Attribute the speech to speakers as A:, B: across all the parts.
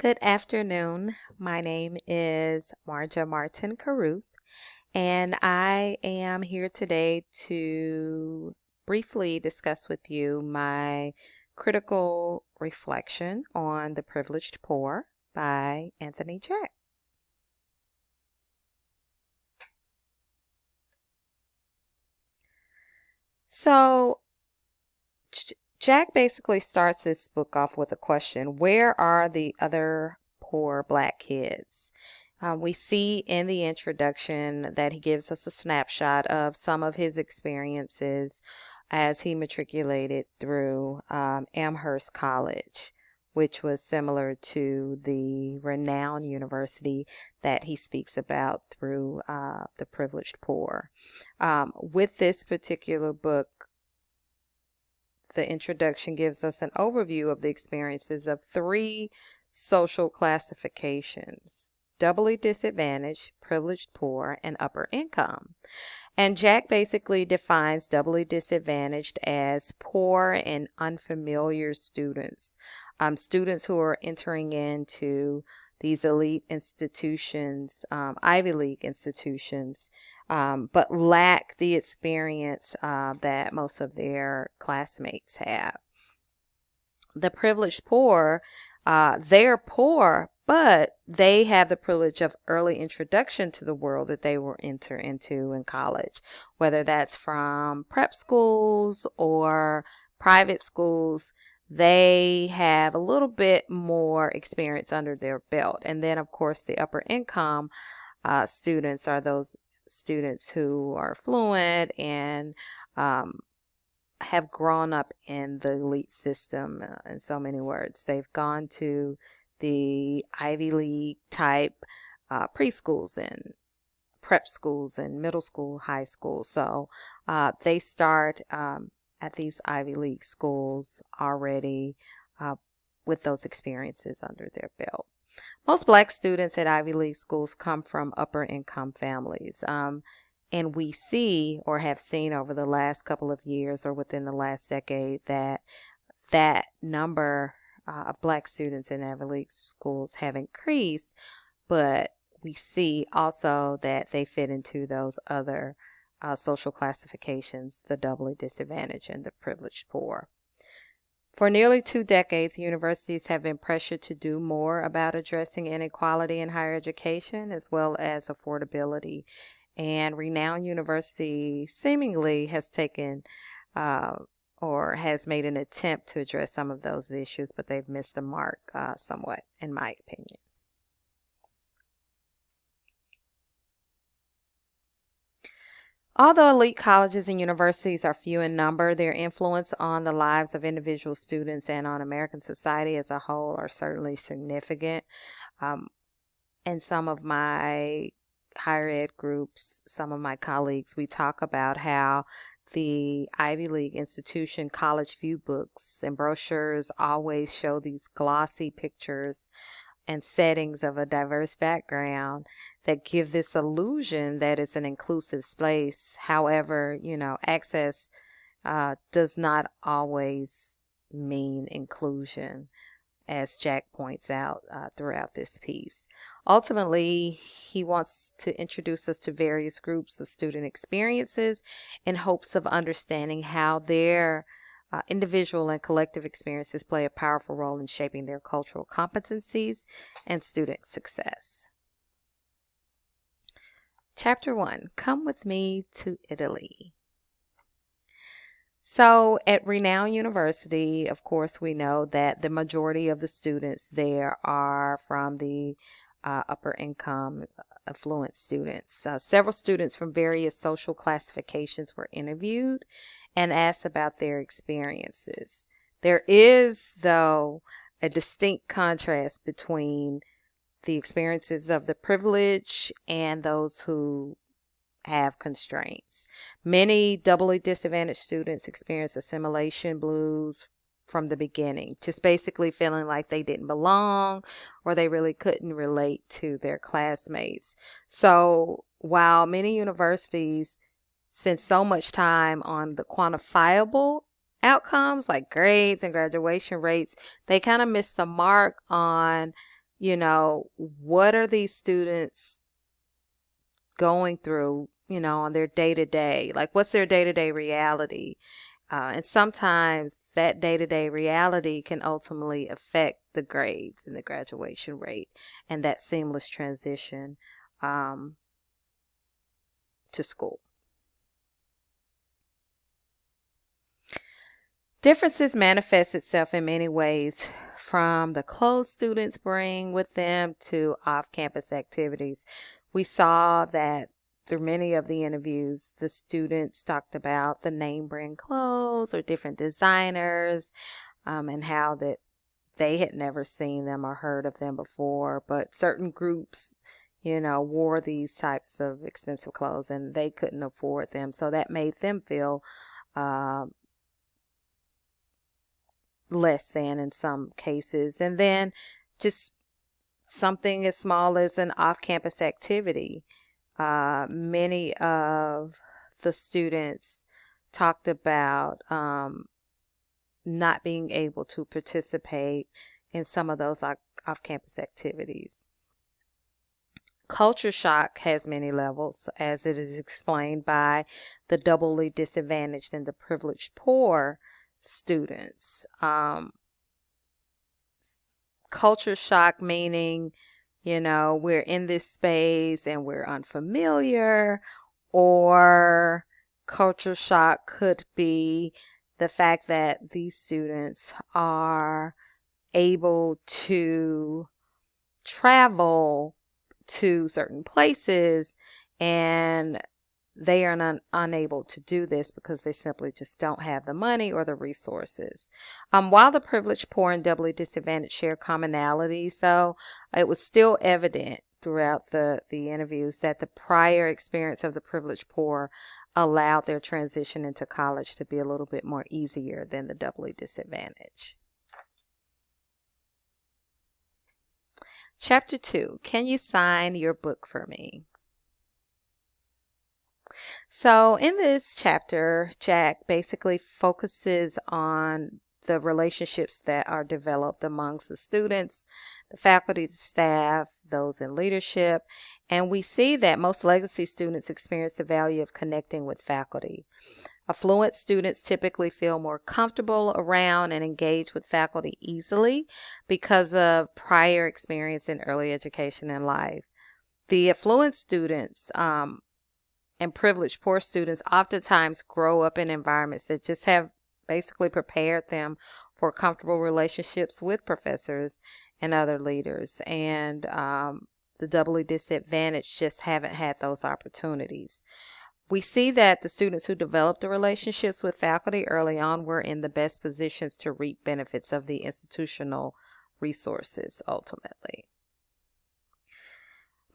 A: Good afternoon. My name is Marja Martin-Carruth, and I am here today to briefly discuss with you my critical reflection on The Privileged Poor by Anthony Jack. So, Jack basically starts this book off with a question: where are the other poor black kids? We see in the introduction that he gives us a snapshot of some of his experiences as he matriculated through Amherst College, which was similar to the renowned university that he speaks about through The Privileged Poor. With this particular book, the introduction gives us an overview of the experiences of three social classifications: doubly disadvantaged, privileged poor, and upper income. And Jack basically defines doubly disadvantaged as poor and unfamiliar students, students who are entering into these elite institutions, Ivy League institutions, but lack the experience that most of their classmates have. The privileged poor, they're poor, but they have the privilege of early introduction to the world that they will enter into in college, whether that's from prep schools or private schools. They have a little bit more experience under their belt. And then, of course, the upper income students are those students who are fluent and have grown up in the elite system, in so many words. They've gone to the Ivy League type preschools and prep schools and middle school, high school. So they start at these Ivy League schools already with those experiences under their belt. Most black students at Ivy League schools come from upper income families. And we see or have seen over the last couple of years or within the last decade that number of black students in Ivy League schools have increased, but we see also that they fit into those other social classifications: the doubly disadvantaged and the privileged poor. For nearly 2 decades, universities have been pressured to do more about addressing inequality in higher education as well as affordability. And renowned university seemingly has taken or has made an attempt to address some of those issues, but they've missed a mark somewhat, in my opinion. Although elite colleges and universities are few in number, their influence on the lives of individual students and on American society as a whole are certainly significant. And some of my higher ed groups, some of my colleagues, we talk about how the Ivy League institution college view books and brochures always show these glossy pictures and settings of a diverse background that give this illusion that it's an inclusive space. However, access does not always mean inclusion, as Jack points out throughout this piece. Ultimately, he wants to introduce us to various groups of student experiences in hopes of understanding how their individual and collective experiences play a powerful role in shaping their cultural competencies and student success. Chapter 1, Come With Me to Italy. So at renowned university, of course, we know that the majority of the students there are from the upper income affluent students. Several students from various social classifications were interviewed and asked about their experiences. There is, though, a distinct contrast between the experiences of the privileged and those who have constraints. Many doubly disadvantaged students experience assimilation blues from the beginning, just basically feeling like they didn't belong or they really couldn't relate to their classmates. So while many universities spend so much time on the quantifiable outcomes like grades and graduation rates, they kind of miss the mark on what are these students going through, on their day to day? Like, what's their day to day reality? And sometimes that day to day reality can ultimately affect the grades and the graduation rate and that seamless transition um, to school. Differences manifest itself in many ways, from the clothes students bring with them to off-campus activities. We saw that through many of the interviews, the students talked about the name brand clothes or different designers, and how that they had never seen them or heard of them before, but certain groups, wore these types of expensive clothes and they couldn't afford them. So that made them feel um, less than in some cases. And then just something as small as an off-campus activity. Many of the students talked about not being able to participate in some of those off-campus activities. Culture shock has many levels, as it is explained by the doubly disadvantaged and the privileged poor students. Culture shock meaning, we're in this space and we're unfamiliar, or culture shock could be the fact that these students are able to travel to certain places and they are unable to do this because they simply just don't have the money or the resources. While the privileged, poor, and doubly disadvantaged share commonalities, though, it was still evident throughout the interviews that the prior experience of the privileged poor allowed their transition into college to be a little bit more easier than the doubly disadvantaged. Chapter 2, Can You Sign Your Book for Me? So in this chapter, Jack basically focuses on the relationships that are developed amongst the students, the faculty, the staff, those in leadership, and we see that most legacy students experience the value of connecting with faculty. Affluent students typically feel more comfortable around and engage with faculty easily because of prior experience in early education and life. The affluent students and privileged poor students oftentimes grow up in environments that just have basically prepared them for comfortable relationships with professors and other leaders. And the doubly disadvantaged just haven't had those opportunities. We see that the students who developed the relationships with faculty early on were in the best positions to reap benefits of the institutional resources ultimately.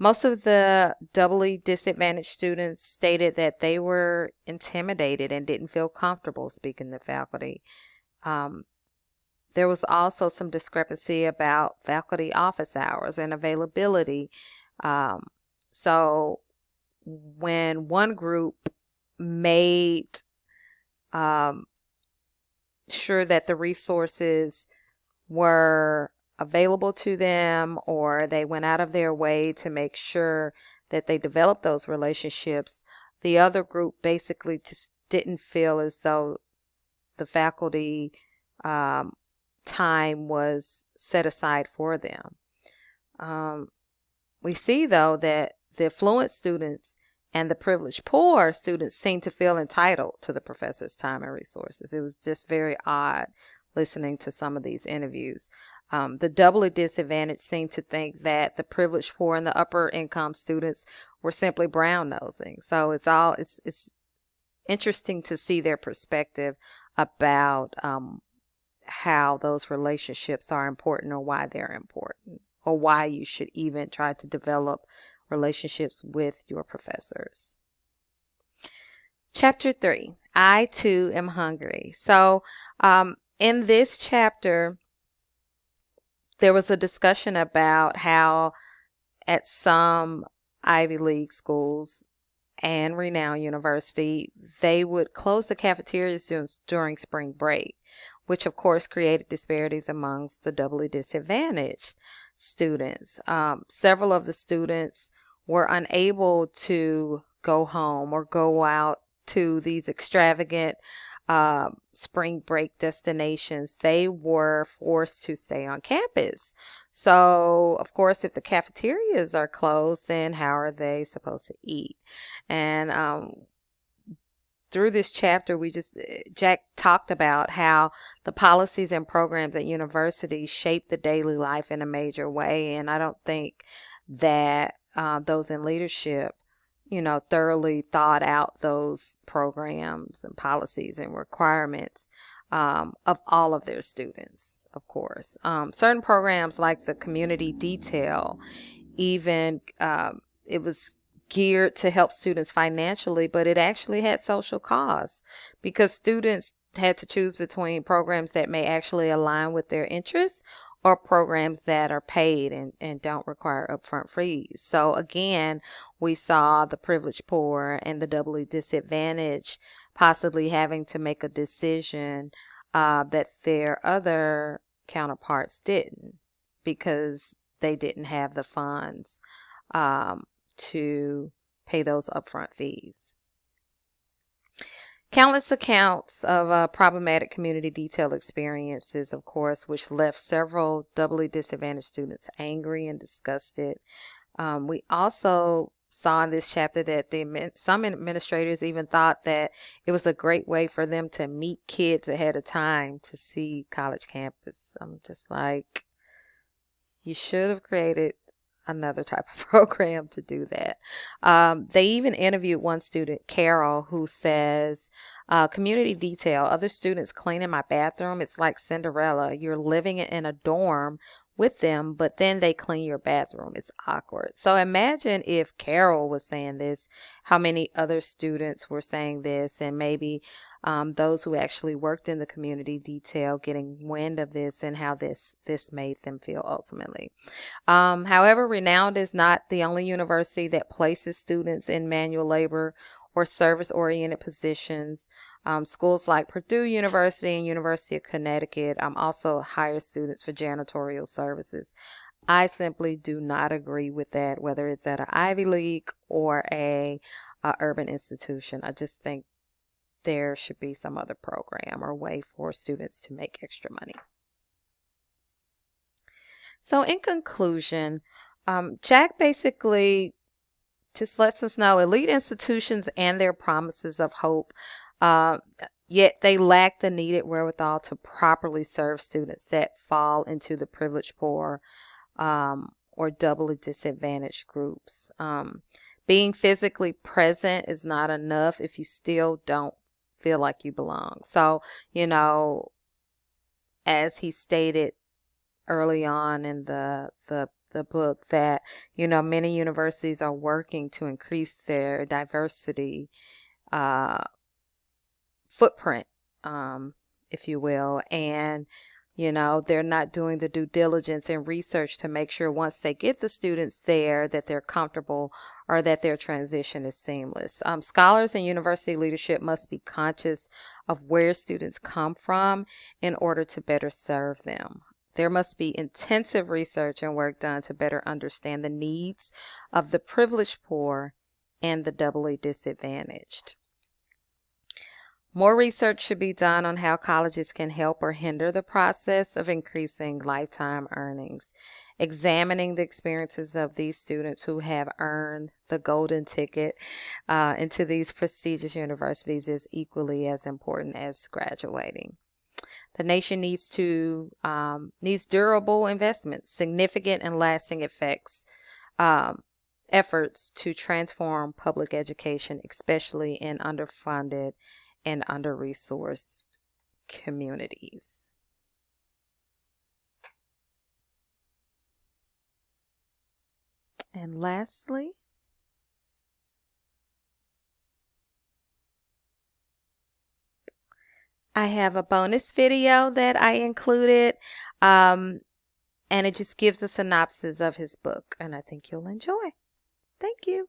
A: Most of the doubly disadvantaged students stated that they were intimidated and didn't feel comfortable speaking to faculty. There was also some discrepancy about faculty office hours and availability. So when one group made sure that the resources were available to them, or they went out of their way to make sure that they developed those relationships, the other group basically just didn't feel as though the faculty time was set aside for them. We see, though, that the affluent students and the privileged poor students seem to feel entitled to the professor's time and resources. It was just very odd listening to some of these interviews. The doubly disadvantaged seem to think that the privileged poor and the upper income students were simply brown nosing. So it's interesting to see their perspective about how those relationships are important, or why they're important, or why you should even try to develop relationships with your professors. Chapter 3, I Too Am Hungry. So in this chapter, there was a discussion about how at some Ivy League schools and renowned university, they would close the cafeterias during spring break, which of course created disparities amongst the doubly disadvantaged. students. Several of the students were unable to go home or go out to these extravagant spring break destinations. They were forced to stay on campus. So, of course, if the cafeterias are closed, then how are they supposed to eat? And through this chapter, Jack talked about how the policies and programs at universities shape the daily life in a major way. And I don't think that those in leadership, thoroughly thought out those programs and policies and requirements of all of their students, of course. Certain programs like the community detail, even it was geared to help students financially, but it actually had social costs because students had to choose between programs that may actually align with their interests or programs that are paid and don't require upfront fees. So again, we saw the privileged poor and the doubly disadvantaged possibly having to make a decision that their other counterparts didn't, because they didn't have the funds to pay those upfront fees. Countless accounts of problematic community detail experiences, of course, which left several doubly disadvantaged students angry and disgusted. We also saw in this chapter that some administrators even thought that it was a great way for them to meet kids ahead of time to see college campus. I'm just like, you should have created another type of program to do that. They even interviewed one student, Carol, who says, community detail, other students cleaning my bathroom. It's like Cinderella. You're living in a dorm with them, but then they clean your bathroom. It's awkward. So imagine if Carol was saying this, how many other students were saying this, and maybe those who actually worked in the community detail getting wind of this and how this made them feel ultimately. However, Renowned is not the only university that places students in manual labor or service-oriented positions. Schools like Purdue University and University of Connecticut also hire students for janitorial services. I simply do not agree with that, whether it's at an Ivy League or a urban institution. I just think there should be some other program or way for students to make extra money. So in conclusion, Jack basically just lets us know elite institutions and their promises of hope, yet they lack the needed wherewithal to properly serve students that fall into the privileged poor or doubly disadvantaged groups. Being physically present is not enough if you still don't feel like you belong. So, as he stated early on in the book, that many universities are working to increase their diversity footprint, if you will, and they're not doing the due diligence and research to make sure once they get the students there that they're comfortable or that their transition is seamless. Scholars and university leadership must be conscious of where students come from in order to better serve them. There must be intensive research and work done to better understand the needs of the privileged poor and the doubly disadvantaged. More research should be done on how colleges can help or hinder the process of increasing lifetime earnings. Examining the experiences of these students who have earned the golden ticket into these prestigious universities is equally as important as graduating. The nation needs durable investments, significant and lasting efforts to transform public education, especially in underfunded and under-resourced communities. And lastly, I have a bonus video that I included, and it just gives a synopsis of his book, and I think you'll enjoy. Thank you.